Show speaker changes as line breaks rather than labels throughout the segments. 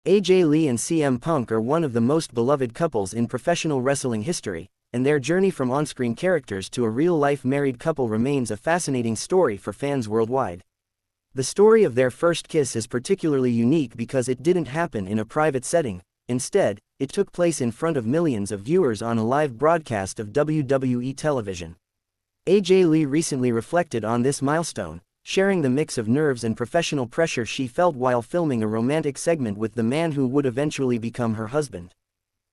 AJ Lee and CM Punk are one of the most beloved couples in professional wrestling history, and their journey from on-screen characters to a real-life married couple remains a fascinating story for fans worldwide. The story of their first kiss is particularly unique because it didn't happen in a private setting. Instead, it took place in front of millions of viewers on a live broadcast of WWE Television. AJ Lee recently reflected on this milestone, sharing the mix of nerves and professional pressure she felt while filming a romantic segment with the man who would eventually become her husband.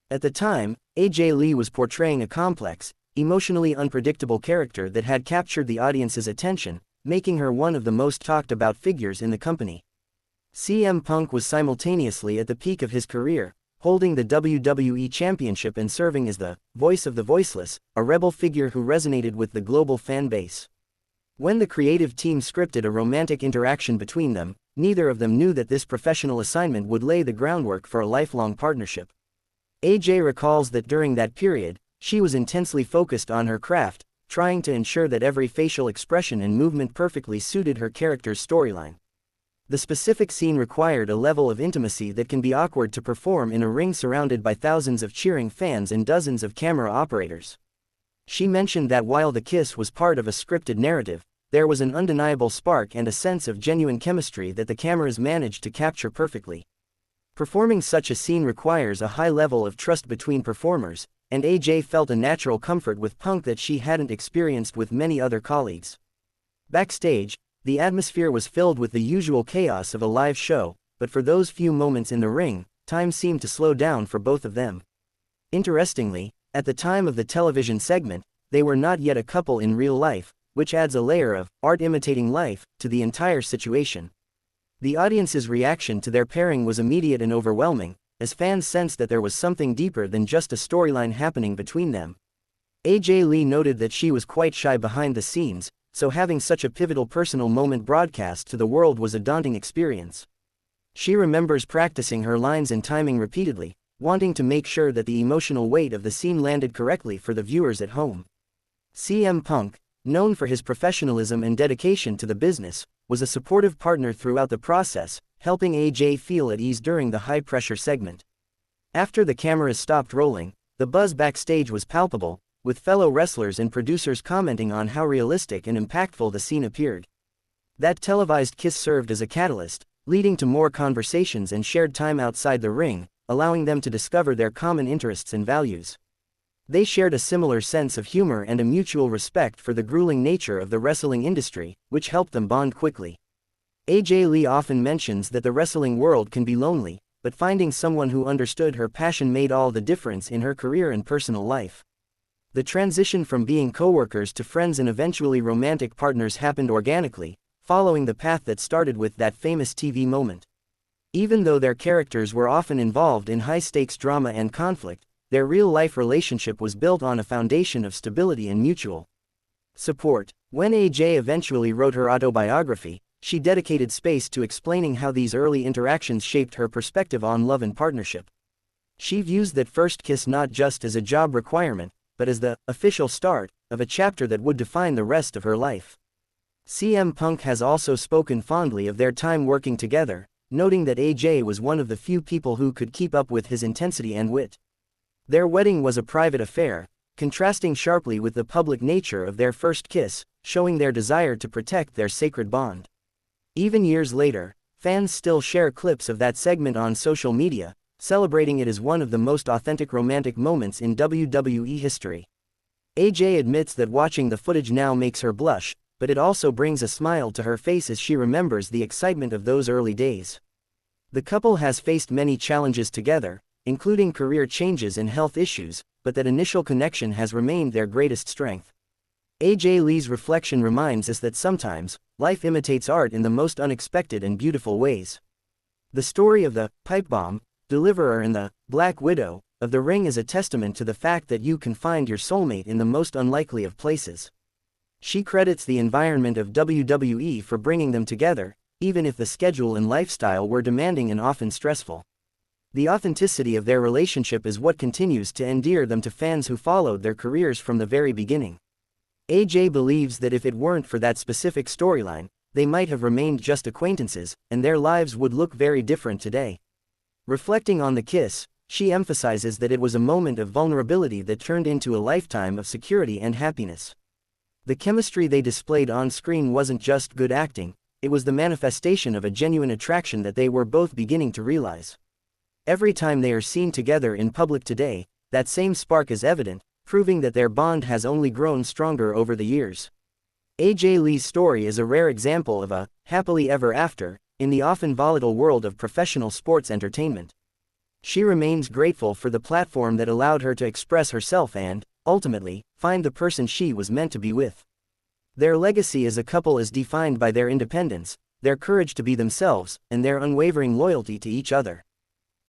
At the time, AJ Lee was portraying a complex, emotionally unpredictable character that had captured the audience's attention, making her one of the most talked about figures in the company. CM Punk was simultaneously at the peak of his career, holding the WWE Championship and serving as the voice of the voiceless, a rebel figure who resonated with the global fan base. When the creative team scripted a romantic interaction between them, neither of them knew that this professional assignment would lay the groundwork for a lifelong partnership. AJ recalls that during that period, she was intensely focused on her craft, trying to ensure that every facial expression and movement perfectly suited her character's storyline. The specific scene required a level of intimacy that can be awkward to perform in a ring surrounded by thousands of cheering fans and dozens of camera operators. She mentioned that while the kiss was part of a scripted narrative, there was an undeniable spark and a sense of genuine chemistry that the cameras managed to capture perfectly. Performing such a scene requires a high level of trust between performers, and AJ felt a natural comfort with Punk that she hadn't experienced with many other colleagues. Backstage, the atmosphere was filled with the usual chaos of a live show, but for those few moments in the ring, time seemed to slow down for both of them. Interestingly, at the time of the television segment, they were not yet a couple in real life, which adds a layer of art imitating life to the entire situation. The audience's reaction to their pairing was immediate and overwhelming, as fans sensed that there was something deeper than just a storyline happening between them. AJ Lee noted that she was quite shy behind the scenes, so having such a pivotal personal moment broadcast to the world was a daunting experience. She remembers practicing her lines and timing repeatedly, wanting to make sure that the emotional weight of the scene landed correctly for the viewers at home. CM Punk, known for his professionalism and dedication to the business, was a supportive partner throughout the process, helping AJ feel at ease during the high-pressure segment. After the cameras stopped rolling, the buzz backstage was palpable, with fellow wrestlers and producers commenting on how realistic and impactful the scene appeared. That televised kiss served as a catalyst, leading to more conversations and shared time outside the ring, allowing them to discover their common interests and values. They shared a similar sense of humor and a mutual respect for the grueling nature of the wrestling industry, which helped them bond quickly. AJ Lee often mentions that the wrestling world can be lonely, but finding someone who understood her passion made all the difference in her career and personal life. The transition from being co-workers to friends and eventually romantic partners happened organically, following the path that started with that famous TV moment. Even though their characters were often involved in high-stakes drama and conflict, their real-life relationship was built on a foundation of stability and mutual support. When AJ eventually wrote her autobiography, she dedicated space to explaining how these early interactions shaped her perspective on love and partnership. She views that first kiss not just as a job requirement, but as the official start of a chapter that would define the rest of her life. CM Punk has also spoken fondly of their time working together, noting that AJ was one of the few people who could keep up with his intensity and wit. Their wedding was a private affair, contrasting sharply with the public nature of their first kiss, showing their desire to protect their sacred bond. Even years later, fans still share clips of that segment on social media, celebrating it as one of the most authentic romantic moments in WWE history. AJ admits that watching the footage now makes her blush, but it also brings a smile to her face as she remembers the excitement of those early days. The couple has faced many challenges together, including career changes and health issues, but that initial connection has remained their greatest strength. AJ Lee's reflection reminds us that sometimes, life imitates art in the most unexpected and beautiful ways. The story of the pipe bomb deliverer and the Black Widow of the ring is a testament to the fact that you can find your soulmate in the most unlikely of places. She credits the environment of WWE for bringing them together, even if the schedule and lifestyle were demanding and often stressful. The authenticity of their relationship is what continues to endear them to fans who followed their careers from the very beginning. AJ believes that if it weren't for that specific storyline, they might have remained just acquaintances, and their lives would look very different today. Reflecting on the kiss, she emphasizes that it was a moment of vulnerability that turned into a lifetime of security and happiness. The chemistry they displayed on screen wasn't just good acting, it was the manifestation of a genuine attraction that they were both beginning to realize. Every time they are seen together in public today, that same spark is evident, proving that their bond has only grown stronger over the years. AJ Lee's story is a rare example of a happily ever after in the often volatile world of professional sports entertainment. She remains grateful for the platform that allowed her to express herself and, ultimately, find the person she was meant to be with. Their legacy as a couple is defined by their independence, their courage to be themselves, and their unwavering loyalty to each other.